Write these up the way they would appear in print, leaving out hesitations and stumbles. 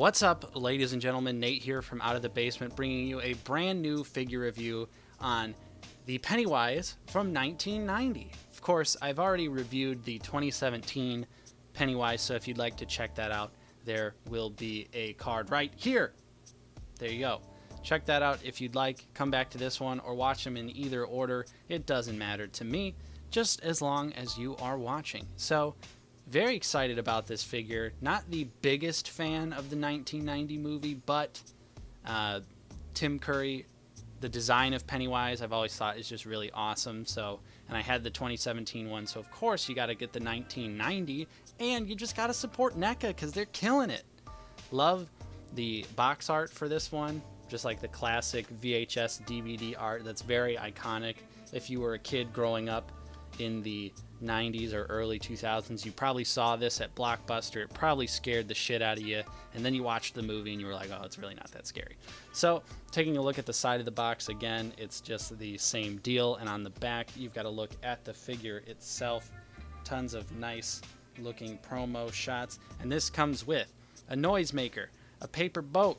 What's up, ladies and gentlemen? Nate here from Out of the Basement, bringing you a brand new figure review on the Pennywise from 1990. Of course, I've already reviewed the 2017 Pennywise, so if you'd like to check that out, there will be a card right here. There you go. Check that out if you'd like. Come back to this one or watch them in either order. It doesn't matter to me, just as long as you are watching. So, very excited about this figure. Not the biggest fan of the 1990 movie, but Tim Curry, the design of Pennywise, I've always thought is just really awesome. So, and I had the 2017 one, so of course you got to get the 1990, and you just got to support NECA because they're killing it. Love the box art for this one, just like the classic VHS DVD art. That's very iconic. If you were a kid growing up in the 90s or early 2000s, you probably saw this at Blockbuster. It probably scared the shit out of you, and then you watched the movie and you were like, oh, it's really not that scary. So taking a look at the side of the box again, it's just the same deal, and on the back you've got to look at the figure itself. Tons of nice looking promo shots, and this comes with a noisemaker, a paper boat,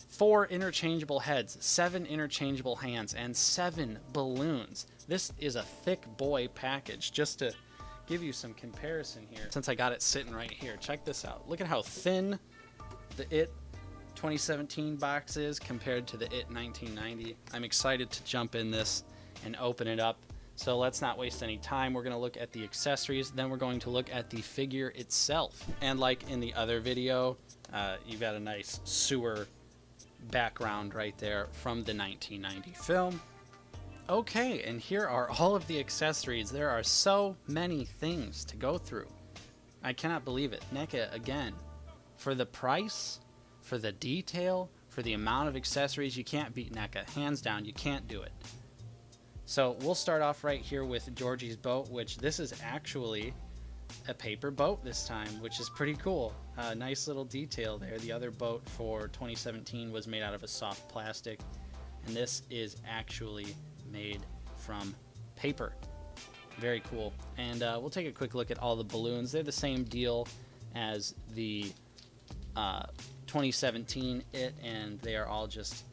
4 interchangeable heads, 7 interchangeable hands, and 7 balloons. This is a thick boy package. Just to give you some comparison here, since I got it sitting right here, check this out. Look at how thin the IT 2017 box is compared to the IT 1990. I'm excited to jump in this and open it up. So let's not waste any time. We're going to look at the accessories, then we're going to look at the figure itself. And like in the other video, you've got a nice sewer background right there from the 1990 film. Okay, and here are all of the accessories. There are so many things to go through. I cannot believe it. NECA, again, for the price, for the detail, for the amount of accessories, you can't beat NECA. Hands down, you can't do it. So we'll start off right here with Georgie's boat, which this is actually a paper boat this time, which is pretty cool. Nice little detail there. The other boat for 2017 was made out of a soft plastic, and this is actually made from paper. Very cool. And we'll take a quick look at all the balloons. They're the same deal as the 2017 IT, and they are all just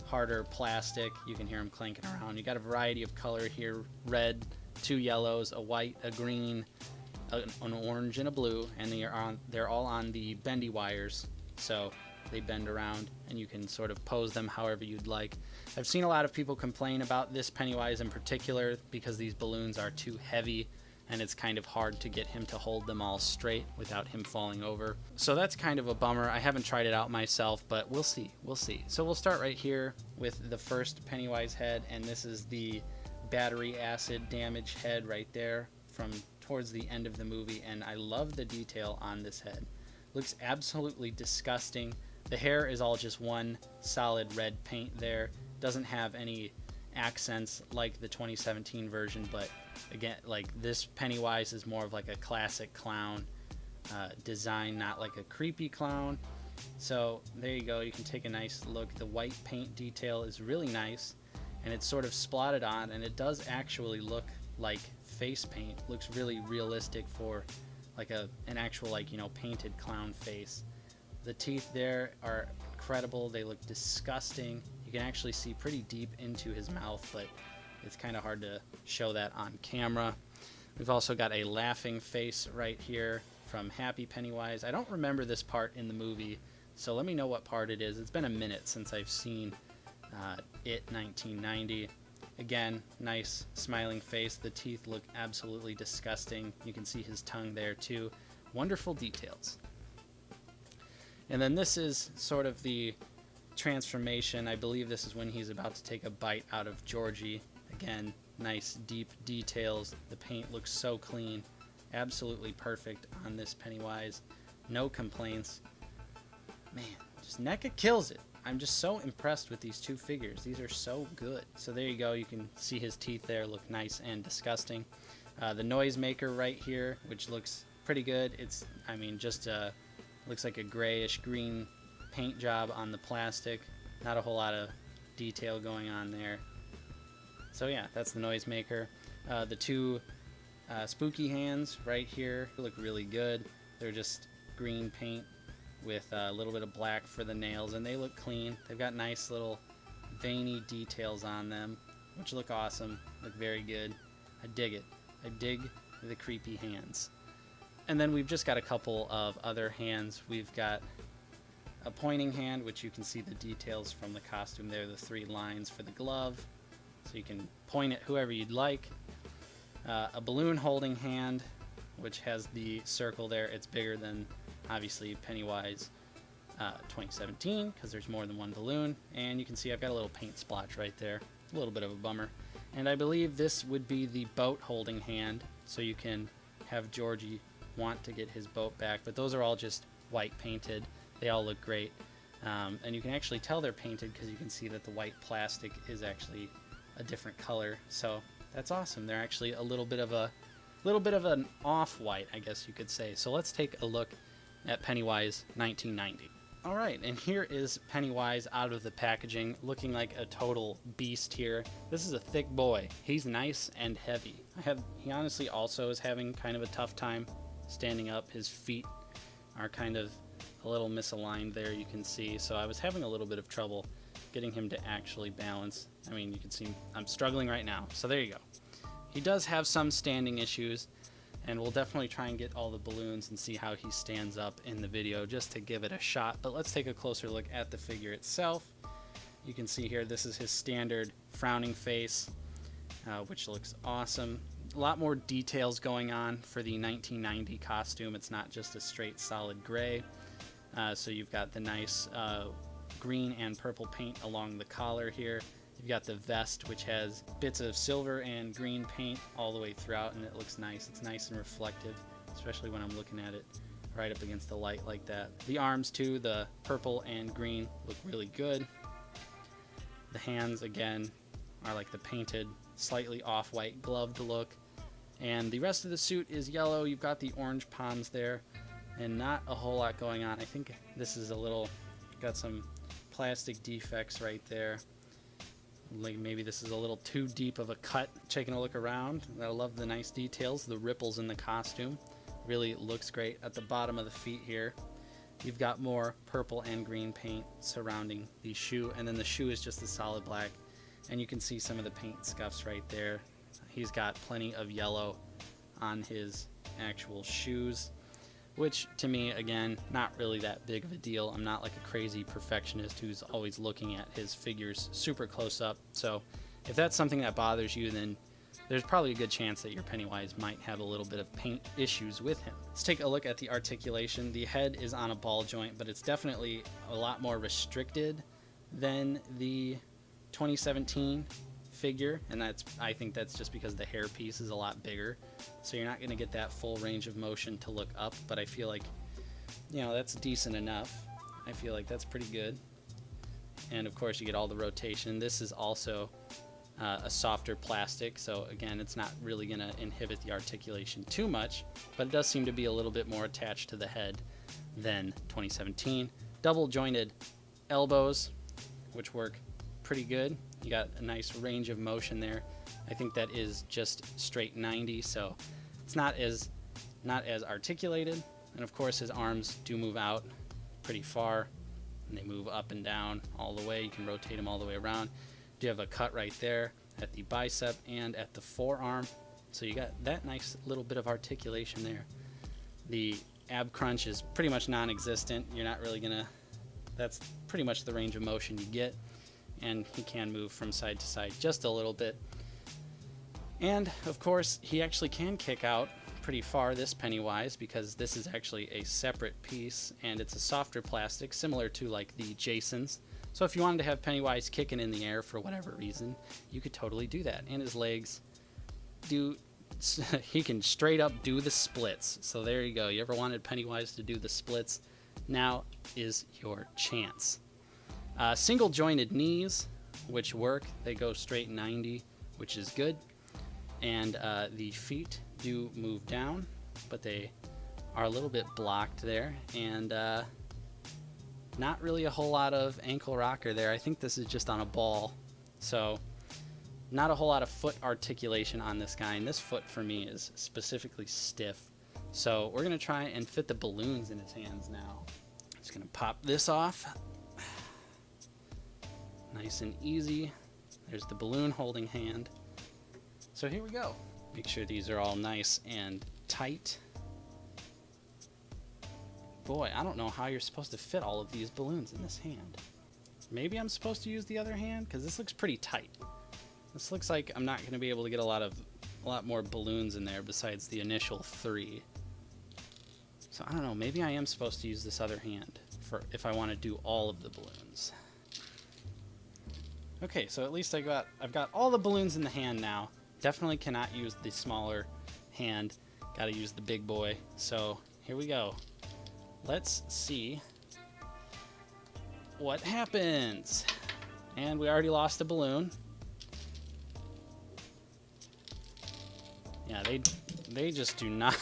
harder plastic. You can hear them clanking around. You got a variety of color here: red, 2 yellows, a white, a green, an orange, and a blue, and they're all on the bendy wires, so they bend around and you can sort of pose them however you'd like. I've seen a lot of people complain about this Pennywise in particular because these balloons are too heavy and it's kind of hard to get him to hold them all straight without him falling over. So that's kind of a bummer. I haven't tried it out myself, but we'll see. So we'll start right here with the first Pennywise head, and this is the battery acid damage head right there from towards the end of the movie, and I love the detail on this head. Looks absolutely disgusting. The hair is all just one solid red paint there. Doesn't have any accents like the 2017 version, but again, like this Pennywise is more of like a classic clown design, not like a creepy clown. So there you go. You can take a nice look. The white paint detail is really nice, and it's sort of splotted on, and it does actually look like face paint. Looks really realistic for like an actual, like, you know, painted clown face. The teeth there are incredible. They look disgusting. You can actually see pretty deep into his mouth, but it's kind of hard to show that on camera. We've also got a laughing face right here from Happy Pennywise. I don't remember this part in the movie, so let me know what part it is. It's been a minute since I've seen IT 1990. Again, nice smiling face. The teeth look absolutely disgusting. You can see his tongue there too. Wonderful details. And then this is sort of the transformation. I believe this is when he's about to take a bite out of Georgie. Again, nice deep details. The paint looks so clean. Absolutely perfect on this Pennywise. No complaints. Man, just NECA kills it. I'm just so impressed with these two figures. These are so good. So there you go. You can see his teeth there look nice and disgusting. The noisemaker right here, which looks pretty good. It's, I mean, just looks like a grayish green paint job on the plastic. Not a whole lot of detail going on there. So yeah, that's the noisemaker. The 2 spooky hands right here look really good. They're just green paint with a little bit of black for the nails, and they look clean. They've got nice little veiny details on them, which look awesome, look very good. I dig it. I dig the creepy hands. And then we've just got a couple of other hands. We've got a pointing hand, which you can see the details from the costume there, the 3 lines for the glove, so you can point at whoever you'd like. A balloon holding hand, which has the circle there. It's bigger than, obviously, Pennywise 2017, because there's more than one balloon. And you can see I've got a little paint splotch right there. A little bit of a bummer. And I believe this would be the boat holding hand, so you can have Georgie want to get his boat back. But those are all just white painted. They all look great. And you can actually tell they're painted because you can see that the white plastic is actually a different color. So that's awesome. They're actually a little bit of an off-white, I guess you could say. So let's take a look at Pennywise 1990. All right, and here is Pennywise out of the packaging, looking like a total beast here. This is a thick boy. He's nice and heavy. He honestly also is having kind of a tough time standing up. His feet are kind of a little misaligned there, you can see. So I was having a little bit of trouble getting him to actually balance. I mean, you can see I'm struggling right now. So there you go. He does have some standing issues, and we'll definitely try and get all the balloons and see how he stands up in the video just to give it a shot. But let's take a closer look at the figure itself. You can see here this is his standard frowning face, which looks awesome. A lot more details going on for the 1990 costume. It's not just a straight solid gray. So you've got the nice green and purple paint along the collar here. You've got the vest, which has bits of silver and green paint all the way throughout, and it looks nice. It's nice and reflective, especially when I'm looking at it right up against the light like that. The arms, too, the purple and green, look really good. The hands, again, are like the painted, slightly off-white gloved look. And the rest of the suit is yellow. You've got the orange palms there, and not a whole lot going on. I think this is got some plastic defects right there. Like maybe this is a little too deep of a cut. Taking a look around, I love the nice details, the ripples in the costume. Really looks great. At the bottom of the feet here, you've got more purple and green paint surrounding the shoe, and then the shoe is just a solid black, and you can see some of the paint scuffs right there. He's got plenty of yellow on his actual shoes, which to me, again, not really that big of a deal. I'm not like a crazy perfectionist who's always looking at his figures super close up. So if that's something that bothers you, then there's probably a good chance that your Pennywise might have a little bit of paint issues with him. Let's take a look at the articulation. The head is on a ball joint, but it's definitely a lot more restricted than the 2017 figure, and I think that's just because the hair piece is a lot bigger, so you're not going to get that full range of motion to look up. But I feel like, you know, that's decent enough. I feel like that's pretty good. And of course you get all the rotation. This is also a softer plastic, so again, it's not really going to inhibit the articulation too much, but it does seem to be a little bit more attached to the head than 2017. Double jointed elbows, which work pretty good. You got a nice range of motion there. I think that is just straight 90, so it's not as articulated. And of course his arms do move out pretty far, and they move up and down all the way. You can rotate them all the way around. You have a cut right there at the bicep and at the forearm, so you got that nice little bit of articulation there. The ab crunch is pretty much non-existent. You're not really gonna, that's pretty much the range of motion you get. And he can move from side to side just a little bit. And of course he actually can kick out pretty far, this Pennywise, because this is actually a separate piece, and it's a softer plastic similar to like the Jasons. So if you wanted to have Pennywise kicking in the air for whatever reason, you could totally do that. And his legs he can straight up do the splits. So there you go. You ever wanted Pennywise to do the splits? Now is your chance. Single jointed knees, which work. They go straight 90, which is good. And the feet do move down, but they are a little bit blocked there. And not really a whole lot of ankle rocker there. I think this is just on a ball. So not a whole lot of foot articulation on this guy. And this foot for me is specifically stiff. So we're going to try and fit the balloons in his hands now. Just gonna pop this off. Nice and easy. There's the balloon holding hand. So here we go. Make sure these are all nice and tight. Boy, I don't know how you're supposed to fit all of these balloons in this hand. Maybe I'm supposed to use the other hand, because this looks pretty tight. This looks like I'm not going to be able to get a lot more balloons in there besides the initial 3. So I don't know, maybe I am supposed to use this other hand for if I want to do all of the balloons. Okay, so at least I've got all the balloons in the hand now. Definitely cannot use the smaller hand. Got to use the big boy. So here we go. Let's see what happens. And we already lost a balloon. Yeah, they just do not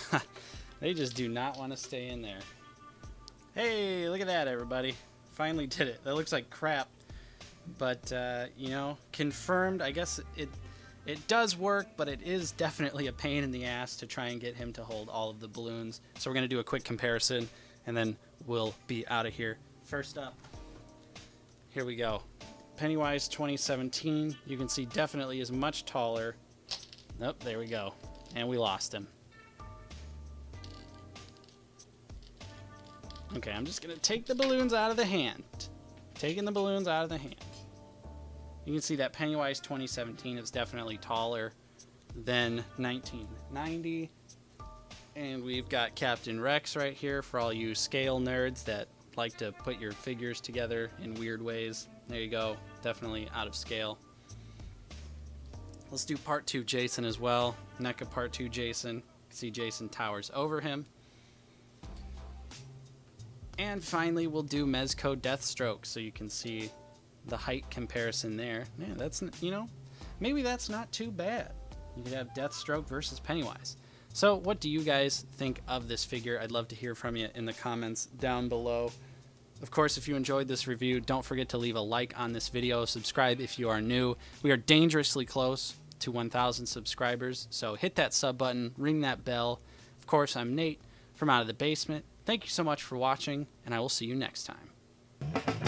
they just do not want to stay in there. Hey, look at that, everybody. Finally did it. That looks like crap. But you know, confirmed. I guess it does work, but it is definitely a pain in the ass to try and get him to hold all of the balloons. So we're going to do a quick comparison, and then we'll be out of here. First up, here we go. Pennywise 2017. You can see definitely is much taller. Nope, there we go. And we lost him. Okay, I'm just going to take the balloons out of the hand. Taking the balloons out of the hand. You can see that Pennywise 2017 is definitely taller than 1990. And we've got Captain Rex right here for all you scale nerds that like to put your figures together in weird ways. There you go. Definitely out of scale. Let's do part 2 Jason as well. NECA part 2 Jason. You can see Jason towers over him. And finally, we'll do Mezco Deathstroke, so you can see the height comparison there. Man, that's, you know, maybe that's not too bad. You could have Deathstroke versus Pennywise. So what do you guys think of this figure? I'd love to hear from you in the comments down below. Of course, if you enjoyed this review, don't forget to leave a like on this video. Subscribe if you are new. We are dangerously close to 1,000 subscribers, so hit that sub button, ring that bell. Of course, I'm Nate from Out of the Basement. Thank you so much for watching, and I will see you next time.